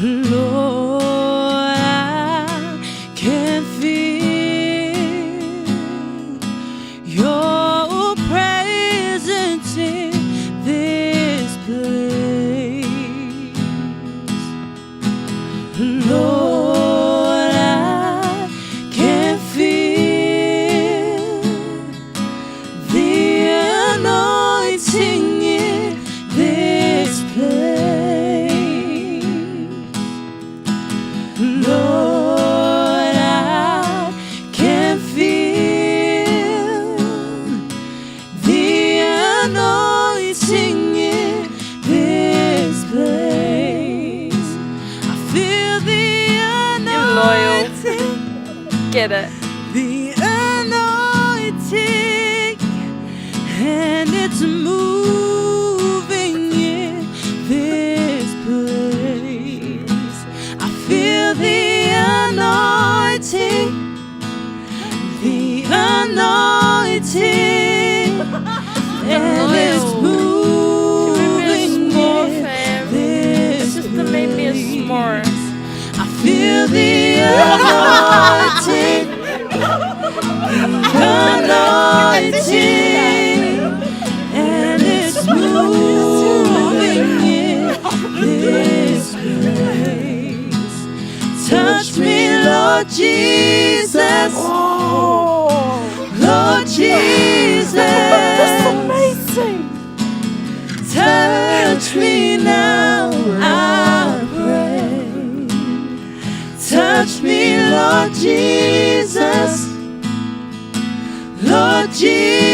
Lord, I can feel your presence in this place. Lord, I can feel the anointing in this place. Lord, I can feel the anointing in this place. I feel the anointing. Get it. The anointing, and it's moving in this place. I feel the anointing, and it's moving in this Sister made me a s'more. I feel the anointing, and it's moving in this place. Touch me, Lord Jesus. Lord Jesus. That's amazing. Touch me now, I pray. Touch me, Lord Jesus. Lord Jesus.